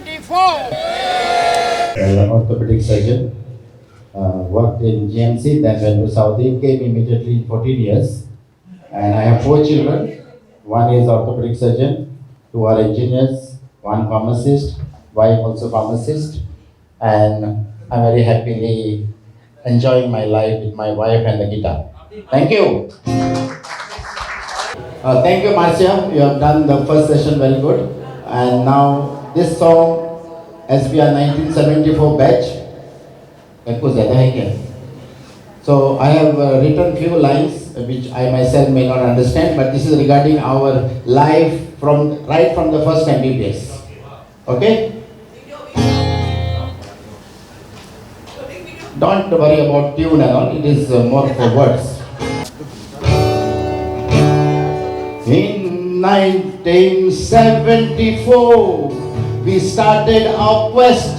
1974. Orthopedic surgeon, worked in GMC, then went to Saudi, came immediately 14 years. And I have 4 children. One is orthopedic surgeon, two are engineers, one pharmacist, wife also pharmacist. And I'm very happily enjoying my life with my wife and the guitar. Thank you. Thank you, Marcia. You have done the first session very good. And now this song, SBR 1974 batch. So I have written few lines which I myself may not understand, but this is regarding our life from right from the first MBBS. Okay? Don't worry about tune and all. It is more for words. In 1974, we started our quest,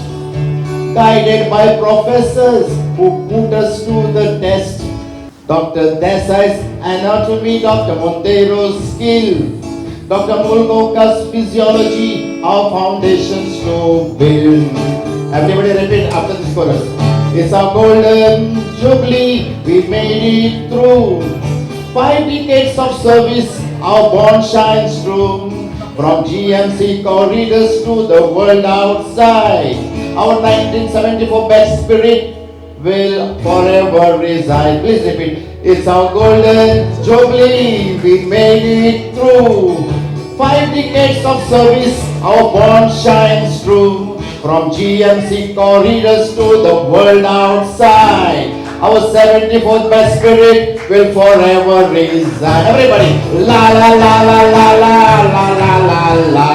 guided by professors who put us to the test. Dr. Desai's anatomy, Dr. Montero's skill, Dr. Mulgoka's physiology, our foundations to build. Everybody repeat after this chorus. It's our golden jubilee, we made it through. 5 decades of service, our bond shines through. From GMC corridors to the world outside, our 1974 best spirit will forever reside. Please repeat. It's our golden jubilee, we made it through. 5 decades of service, our bond shines through. From GMC corridors to the world outside, our 74th best spirit will forever reside. Everybody, la la la la la la la la la la.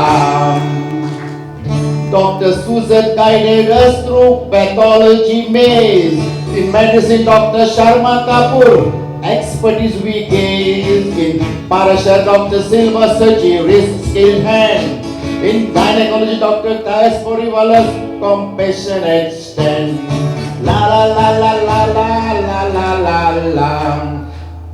Dr. Susan guided us through pathology maze. In medicine, Dr. Sharma Kapoor expertise we gaze. In Parasha, Dr. Silva surgery's skilled hand. In gynecology, Dr. Taras Poriwala's compassion extend. La la la la la la la la la la.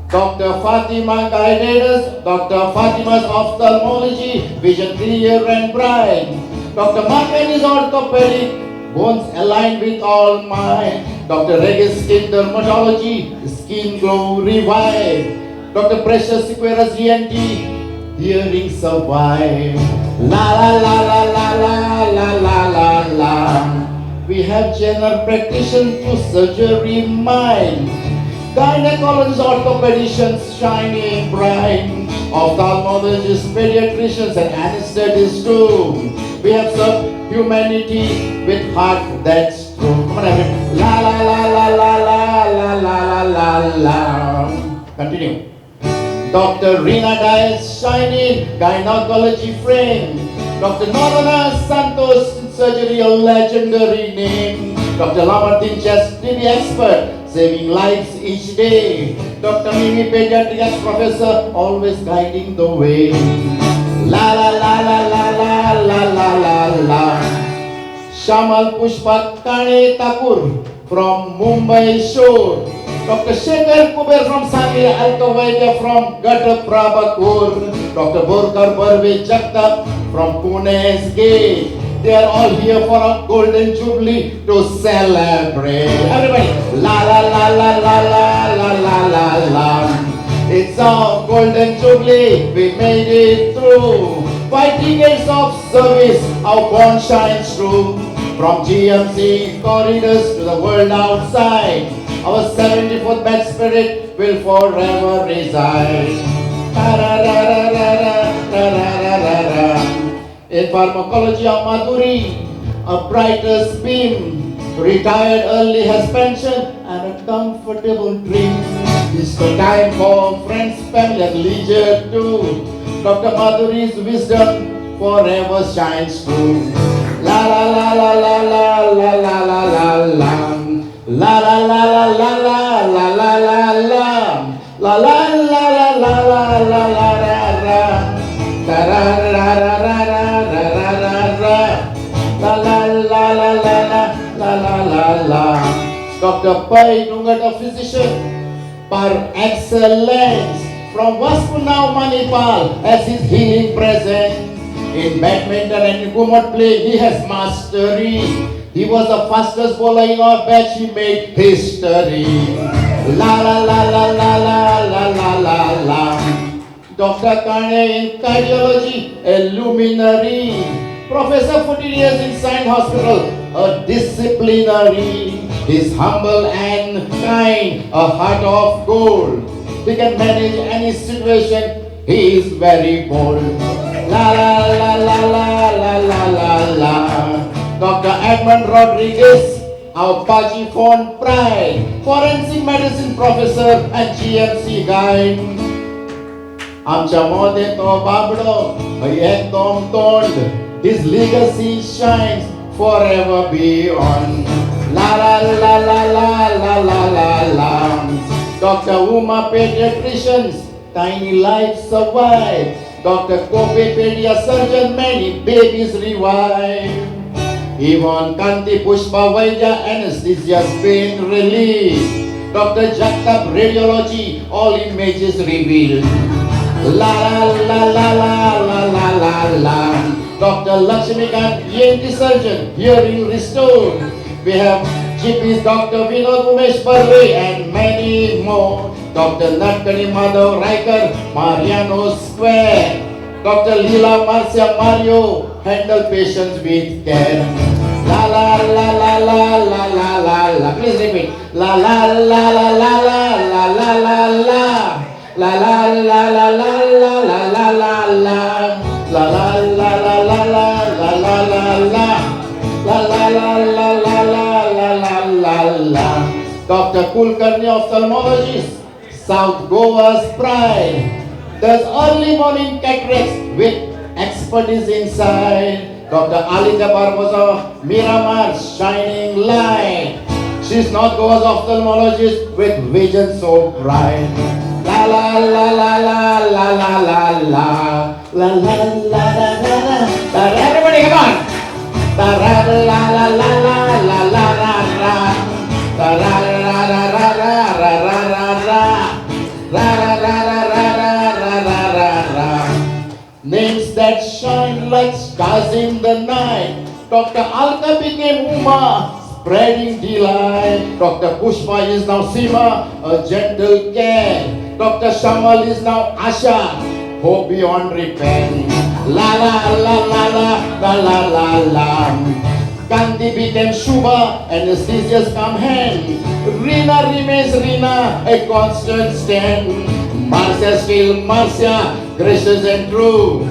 Dr. Fatima guided us. Dr. Fatima's ophthalmology, vision clear and bright. Dr. Markan is orthopedic, bones aligned with all mine. Dr. Regis skin dermatology, skin glow revive. Dr. Precious Sequeira's ENT, hearing survive. La la la la la la la la la la. We have general practitioners to surgery mind. Gynecologists, orthopedicians shining bright. Ophthalmologists, pediatricians and anesthetists too. We have served humanity with heart that's true. Come on, everyone. La la la la la la la la la la. Continue. Dr. Rina Dias shining gynecology frame. Dr. Norana Santos surgery a legendary name. Dr. Lamartin chest TB expert saving lives each day. Dr. Mimi pediatrics professor always guiding the way. La la la la la la la la la la. Shamal Pushpa Kane Thakur from Mumbai shore. Dr. Shekhar Kuber from Sangli, Altovaidya from Gata Prabhakur, Dr. Borkar Barve Jagtap from Pune's gate. They are all here for a golden jubilee to celebrate. Everybody, la la la la la la la la la la. It's our golden jubilee, we made it through. 5 decades of service, our bond shines through. From GMC corridors to the world outside, our 74th best spirit will forever reside. In pharmacology of Madhuri, a brightest beam, retired early has pension and a comfortable dream. It's the time for friends, family and leisure too. Dr. Madhuri's wisdom forever shines through. La la la la la la la la la la la. La la la la la la la la la la. La la la la la la la la la. Da ra ra ra ra ra ra ra ra ra. La la la la la la la la la la. Dr. Pai Dungat, a physician par excellence from Vasco now Manipal as his healing present. In badminton and in Gomantak play, he has mastery. He was the fastest bowler in our batch, he made history. La la la la la la la la la la. Dr. Kane in cardiology, a luminary. Professor 14 years in Science Hospital, a disciplinary. He's humble and kind, a heart of gold. He can manage any situation, he is very bold. La la la la la la la la la. Dr. Edmund Rodriguez, our Pajifon pride, forensic medicine professor and GMC guide. आमच्या मोदे तो बाबडो एकदम तोंड. His legacy shines forever beyond. La la la la la la la la la. Dr. Uma pediatricians, tiny lives survive. Dr. Kope pedia surgeon, many babies revive. Even Kanti Pushpa Vaidya anesthesia's pain relief. Dr. Jagtap radiology, all images revealed. La la la la la la la la. Dr. Lakshmikant, ENT surgeon, hearing restored. We have GPs Dr. Vinod Umesh Parve and many more. Dr. Natkani Madhav Raikar, Mariano Square. Dr. Leela Marcia Mario, handle patients with care. La la la la la la la la la. Please repeat. La la la la la la la la la la. La la la la la la la la la la. La la la la la la la la la la. La la la la la la la la la. Dr. Kulkarni, ophthalmologist, South Goa's pride. Does early morning cataracts with expertise inside. Dr. Alida Barbosa, Miramar, shining light. She's not Goa's ophthalmologist with vision so bright. La la la la la la la la la. La la la la la la. Everybody come on. La la la la la la la la la la. La la la la la la la la la la. La la la la la la la la la. Names that shine like stars in the night. Dr. Alka became Uma, spreading delight. Dr. Pushpa is now Sima, a gentle care. Dr. Shamal is now Asha, hope beyond repair. La la la la la la la la la. Gandhi became Shubha, anesthesias come hand. Rina remains Rina, a constant stand. Marcia still Marcia, gracious and true.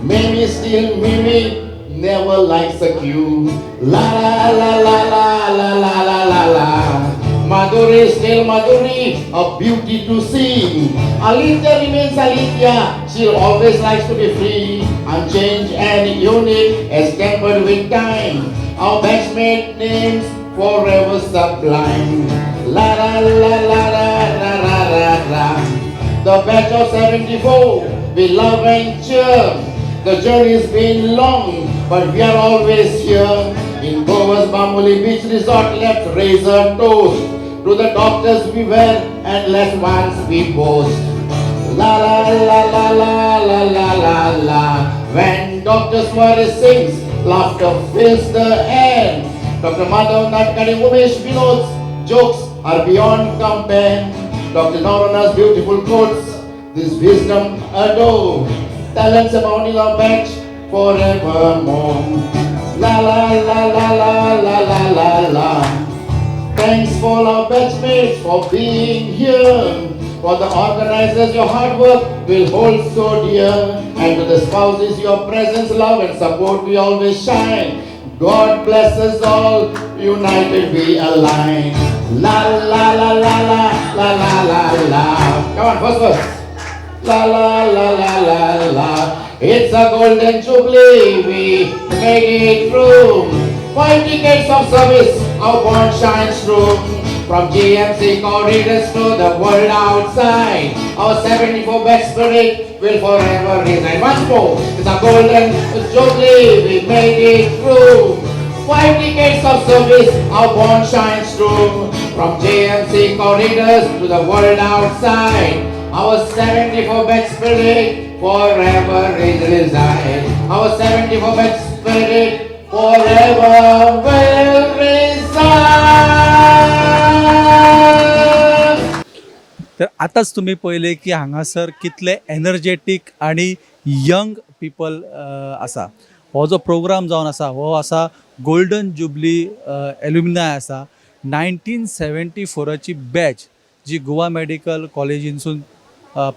Mimi still Mimi, never likes a cue. La la la la la la la la la la. Madhuri still Madhuri, a beauty to see. Alithya remains Alithya, she always likes to be free. Unchanged and unique, as tempered with time. Our batchmate names forever sublime. La la la la la la la la la. The batch of 74, we love and cheer. The journey's been long, but we are always here. In Goa's Bambuli Beach Resort, let's raise a toast to the doctors we were and let once we boast. La la la la la la la la la. When Dr. Suarez sings, laughter fills the air. Dr. Madhav Natkani Umesh Vinod's jokes are beyond compare. Dr. Narona's beautiful quotes, this wisdom adore. Talents abound in our bench forevermore. La la la la la la la la la. Thanks for our batchmates for being here. For the organizers, your hard work will hold so dear. And to the spouses, your presence, love and support, we always shine. God bless us all, united we align. La la la la la la la la la. Come on, first verse. La la la la la la. It's a golden jubilee, we made it through. 5 decades of service, our bond shines through. From GMC corridors to the world outside, our 74 best spirit will forever reside. Once more, it's a golden jubilee, we made it through. 5 decades of service, our bond shines through. From GMC corridors to the world outside, our 74 best spirit forever is reside. Our 74 bed spirit forever will reside. तर आताच तुम्ही पहिले की हांगासर कितले energetic आणि young people आसा. हो जो प्रोग्राम जावन आसा हो आसा गोल्डन जुबली एल्युमिनाय आसा. 1974ची बॅच जी गोवा मेडिकल कॉलेजींसून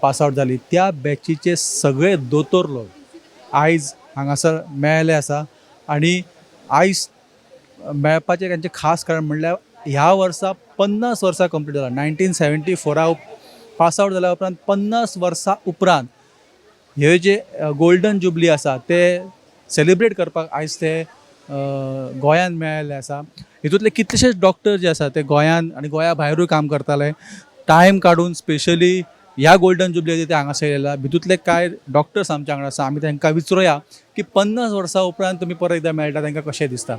पास आउट जाली त्या बॅचीचे सगळे दोतोर लोक आयज हांगासर मेळ्ळे आसा. आणि आयज मेळपाचें तांचें खास कारण म्हणल्यार ह्या वर्सा 50 वर्सां कंप्लीट जाला. 1974 पास आउट जाल्या उपरांत 50 वर्सां उपरांत हे जे गोल्डन जुबली आसा ते सेलिब्रेट करपाक आयज ते गोंयान मेळ्ळे आसा. हितूंतले कितलेशेच डॉक्टर जे आसा ते गोंयान आनी गोंया भायरूय काम करताले. टायम काडून स्पेशली ह्या गोल्डन जुबली ते हांगासर येयला. भितूंतले कांय डॉक्टर्स आमच्या वांगडा आसा. आमी तांकां विचारुया की 50 वर्सां उपरांत तुमी परत एकदां मेळटा तांकां कशें दिसता.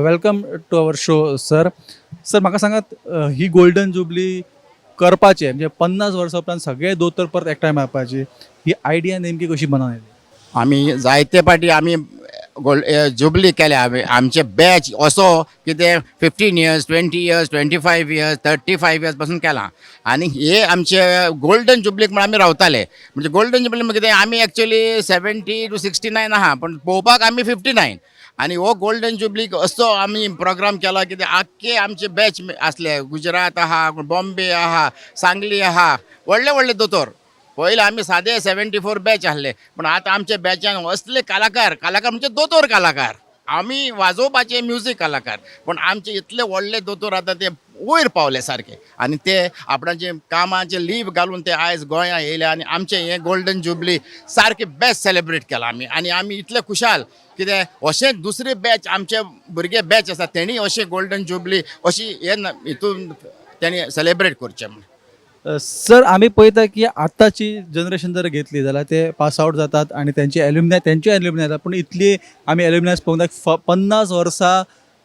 Welcome to our show sir. Sir म्हाका सांगात ही गोल्डन जुबली करपाचें म्हणजे 50 वर्सां उपरांत सगळे दोतोर परत एकठांय मेळपाची ही आयडिया नेमकी कशी बनवून येयली. आमी जायते फाटी आमी जुबली केल्या. आमचे बॅच असो की ते 15 इयर्स 20 इयर्स 25 इयर्स 35 इयर्स पासून केलां. आनी हे आमचे गोल्डन जुबलीक म्हण आमी रावताले. म्हणजे गोल्डन जुबली म्हणजे कितें आमी एक्चुअली 70 to 69 आहा पण पळोवपाक आमी 59. आनी हो गोल्डन जुबलीक असो आमी प्रोग्राम केला की ते आख्खे आमचे बॅच आसले. गुजरात आहा, बॉम्बे आहा, सांगली आहा, व्हडले व्हडले दोतोर. पयलीं आमी सादे 74 बॅच आहले पण आतां आमच्या बॅचान असले कलाकार म्हणजे दोतोर कलाकार. आमी वाजोवपाचे म्युजीक कलाकार पण आमचे इतले व्हडले दोतोर आतां ते वयर पावले सारके. आनी ते आपणाचे कामाचे लीव घालून ते आयज गोंया येयले आनी आमचे हे गोल्डन जुबली सारके बेस्ट सेलिब्रेट केला आमी. आनी आमी इतले खुशाल कित्याक अशें दुसरे बॅच आमचे भुरगे बॅच आसा तेणी अशें गोल्डन जुबली अशी हे हितून तेणी सेलिब्रेट करचें म्हणून. सर आमी पळयता की आतांची जनरेशन जर घेतली जाल्यार ते पास आउट जातात आणि त्यांची एल्युमिनाय जाता पूण इतली आमी एल्युमिनायज पळोवंक ना. 50 वर्सां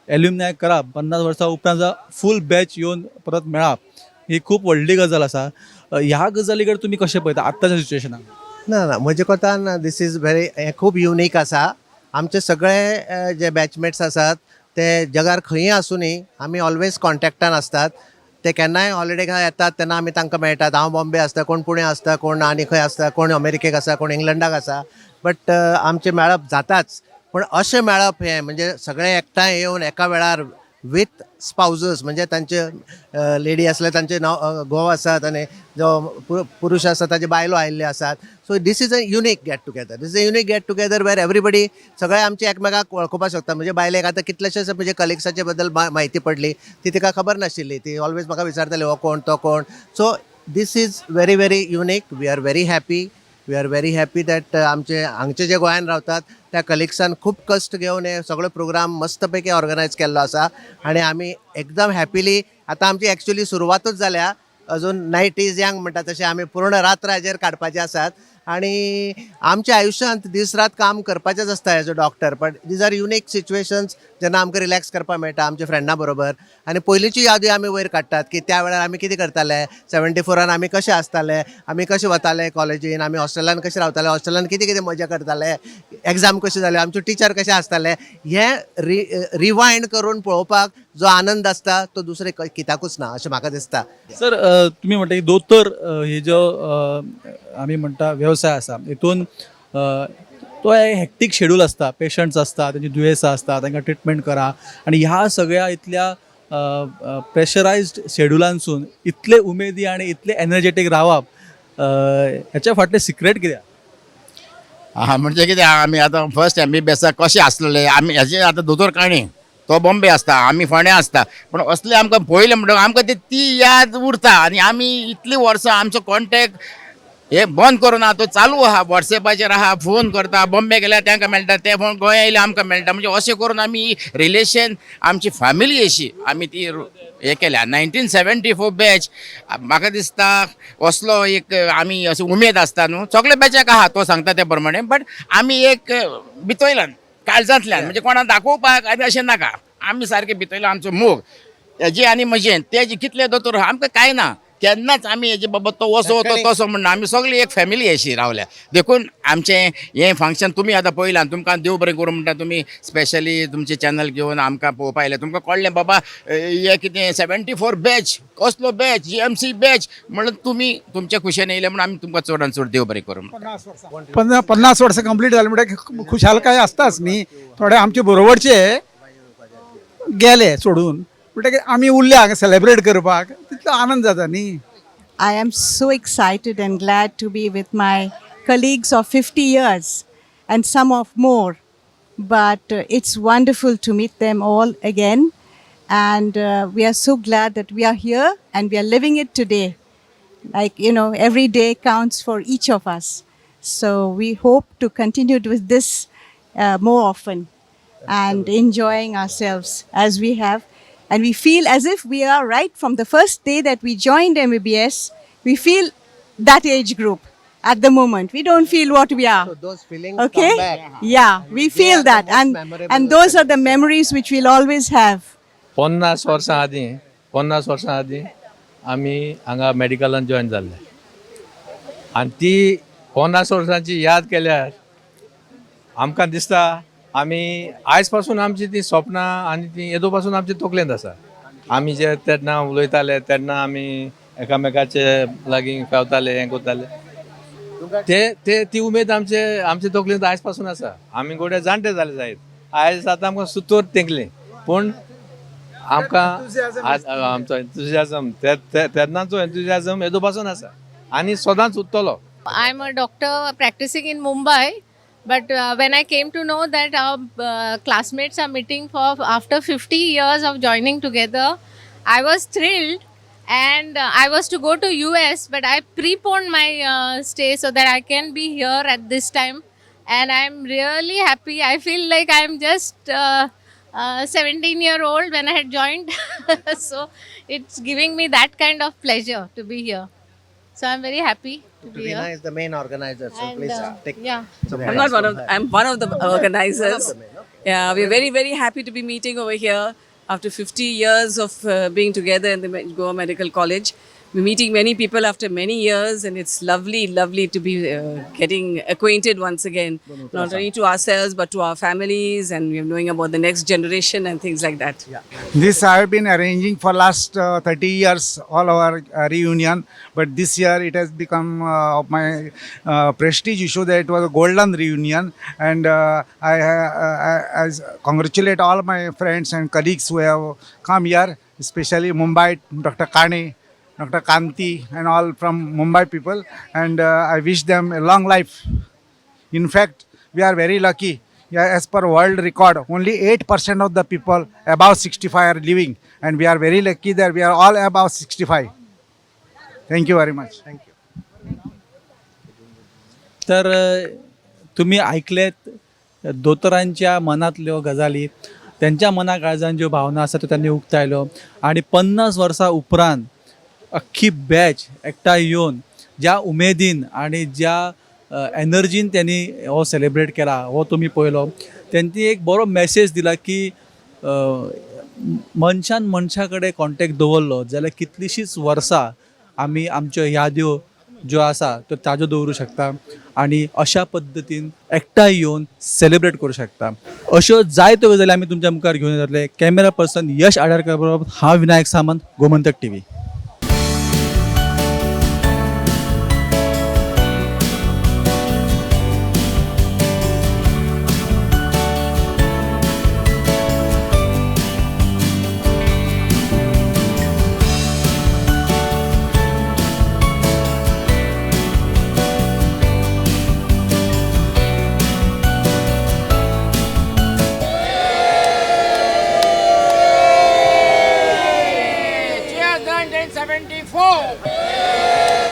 एल्युमिनाय करप 50 वर्सां उपरांत फूल बॅच येवन परत मेळप ही खूप व्हडली गजाल आसा. ह्या गजाली कडेन तुमी कशें पळयता आत्ताच्या सिच्युएशनाक. ना ना म्हजे कोतान दीस इज व्हेरी हें खूब युनीक आसा. आमचे सगळे जे बॅचमेट्स आसात ते जगार खंयी आसुनी आमी ऑलवेज कॉन्टॅक्टान आसतात. ते केन्नाय हॉलिडेक येतात तेन्ना आमी तांकां मेळटात. हांव बॉम्बे आसता, कोण पुणे आसता, कोण आनी खंय आसता, कोण अमेरिकेक आसा, कोण इंग्लंडाक आसा. बट आमचे मेळप जाताच. पण अशें मेळप हें म्हणजे सगळे एकठांय येवन एका वेळार विथ स्पाउजस म्हणजे तांचे लेडी आसले तांचे घोव आसात आनी जो पुरुश आसा ताचे बायलो आयिल्ले आसात. So this is a unique get together. This is a unique get together where everybody सगळे आमचे एकमेकाक वळखुपाक शकता. म्हणजे बायलेक आतां कितलेशेच म्हणजे कलिग्साचे बद्दल म्हायती पडली ती तिका खबर नाशिल्ली. ती ऑलवेज म्हाका विचारताली हो कोण तो कोण. So this is very very unique. We are very happy that आमचे हांगचे जे गोंयान रावतात त्या कलिग्सान खूब कश्ट घेवन हे सगळो प्रोग्राम मस्तपैकी ऑर्गनायज केल्लो आसा. आनी आमी एकदम हॅपिली आतां आमची एक्चुअली सुरवातूच जाल्या. अजून नायट इज यंग म्हणटा तशें आमी पूर्ण रात्र हाजेर काडपाचे आसात. आनी आमच्या आयुश्यांत दीस रात काम करपाचेंच आसता as a doctor. But these are unique situations जेन्ना आमकां रिलॅक्स करपाक मेळटा आमच्या फ्रेंडा बरोबर. आनी पयलींची यादी आमी वयर काडटात की त्या वेळार आमी कितें करताले. 74 आमी कशे आसताले, आमी कशे वताले कॉलेजीन, आमी हॉस्टेलान कशे रावताले, हॉस्टेलान कितें कितें मजा करताले, एग्जाम कशे जाले, आमचे टिचर कशे आसताले. हें रिवायंड करून पळोवपाक जो आनंद आसता तो दुसरे कित्याकूच ना अशें म्हाका दिसता. सर तुम्ही म्हणटा की दोतोर हे जो आमी म्हणटा व्यवसाय आसा हितून तो हॅक्टीक शेड्यूल आसता. पेशंट्स आसता, त्यांची दुयेंसां आसता, तांकां ट्रिटमेंट करा आणि ह्या सगळ्या इतल्या प्रेशरायज्ड शेड्युलांसून इतले उमेदी आणि इतले एनर्जेटीक रावप ह्याच्या फाटलें सिक्रेट कितें. म्हणजे कितें आमी आतां फर्स्ट MBBS कशें आसलेले आमी हेजे आतां दोतोर काणी तो बॉम्बे आसता आमी फोंड्या आसता पण असले आमकां पळयले म्हणटकच आमकां ती याद उरता. आनी आमी इतलीं वर्सां आमचो कॉन्टेक्ट हे बंद करून तो चालू आहा. वॉट्सॅपाचेर आहा, फोन करता, बॉम्बे गेल्यार तांकां मेळटा, ते फोन गोंया येयले आमकां मेळटा. म्हणजे अशें करून आमी रिलेशन आमची फॅमिली अशी आमी ती हे केल्या. 1974 बॅच म्हाका दिसता असलो एक आमी अशी उमेद आसता न्हू सगळे बॅचाक आहा तो सांगता त्या प्रमाणे. बट आमी एक भितरल्यान काळजांतल्यान म्हणजे कोणाक दाखोवपाक आनी अशें नाका आमी सारके भितरल्यान आमचो मोग हेजे आनी म्हजें तेजे कितले दोतोर आमकां कांय ना केन्नाच आमी हेजे बाबा तो असो तो तसो म्हणना आमी सगळी एक फॅमिली अशी रावल्या देखून आमचें हें फंक्शन तुमी आतां पळयलां तुमकां देव बरें करूं म्हणटा तुमी स्पेशली तुमचे चॅनल घेवन आमकां पळोवपा आयले तुमकां कळ्ळें बाबा हे कितें 74 बॅच कसलो बॅच GMC बॅच म्हणून तुमी तुमच्या खुशेन येयले म्हणून आमी तुमकां चडान चड देव बरें करूं 50 वर्सां कंप्लीट जालें म्हणल्यार खुशालकाय आसताच न्ही थोडे आमचे बरोबरचे गेले सोडून म्हणटकीर आमी उरले हांगा सेलेब्रेट करपाक तितलो आनंद जाता न्ही. I am so excited and glad to be with my colleagues of 50 years and some of more. But it's wonderful to meet them all again. And we are so glad that we are here and we are living it today. Like, you know, every day counts for each of us. So we hope to continue with this more often and enjoying ourselves as we have. And we feel as if we are right from the first day that we joined MBBS. We feel that age group at the moment. We don't feel what we are. So those feelings Okay? come back. Yeah, we feel are the that. most memorable And those are the memories which we'll always have. 50 वर्सां आदीं आमी हांगा मेडिकलान join जाल्ले आनी ती 50 वर्सांची याद केल्यार आमकां दिसता आमी आयज पासून आमची ती स्वप्नां आनी ती येदो पासून आमचे तकलेंत आसा. आमी जे तेन्ना उलयताले तेन्ना आमी एकामेकाचे लागीं पेंवताले हें करताले ते ती उमेद आमचे तकलेंत आयज पासून आसा. आमी गोडे जाणटे जाले जायत आयज आतां आमकां सुतोर तेंकले पूण आमकां आमचो एन्थुजियाजम तेन्नाचो एन्थुजियाजम येदो पासून आसा आनी सदांच उरतलो. I'm a doctor practicing in Mumbai, but when I came to know that our classmates are meeting for after 50 years of joining together, I was thrilled, and I was to go to US, but I preponed my stay so that I can be here at this time, and I'm really happy. I feel like I'm just 17-year-old when I had joined, so it's giving me that kind of pleasure to be here. So I'm very happy to be Rina here. is the main organizer, so And, please take yeah. some I'm not one of. I'm one of the organizers. One of the men, okay. Yeah, we're very, very happy to be meeting over here after 50 years of being together in the Goa Medical College. We're meeting many people after many years, and it's lovely, lovely to be getting acquainted once again, not only to ourselves but to our families, and we're knowing about the next generation and things like that. This I have been arranging for last 30 years, all our reunion. But this year it has become of my prestige issue that it was a golden reunion. And I congratulate all my friends and colleagues who have come here, especially Mumbai, Dr. Kane, Dr. Kanti, and all from Mumbai people. And I wish them a long life. In fact, we are very lucky. Yeah, as per world record, only 8% of the people above 65 are living, and we are very lucky that we are all above 65. Thank you very much. Thank you. तर तुम्ही ऐकलेत दोतोरांच्या मनातल्यो गजाली, त्यांच्या मना काळजान ज्यो भावना आसा त्यो त्यांनी उक्तायल्यो आणि 50 वर्सां उपरांत अख्खी बॅच एकठांय येवन ज्या उमेदीन आणि ज्या एनर्जीन त्यांनी हो सेलिब्रेट केला हो तुम्ही पळयलो. त्यांनी एक बरो मेसेज दिला की मनशान मनशा कडेन कॉन्टेक्ट दवरलो जाल्यार कितलींशींच वर्सां आमी आमच्यो याद्यो ज्यो आसा त्यो ताज्यो दवरूं शकता आणि अशा पद्दतीन एकठांय येवन सेलिब्रेट करूं शकता. अश्यो जायत्यो गजाली आमी तुमच्या मुखार घेवन येतले. कॅमेरा पर्सन यश आडारकर बरोबर हांव विनायक सामंत, गोमंतक TV.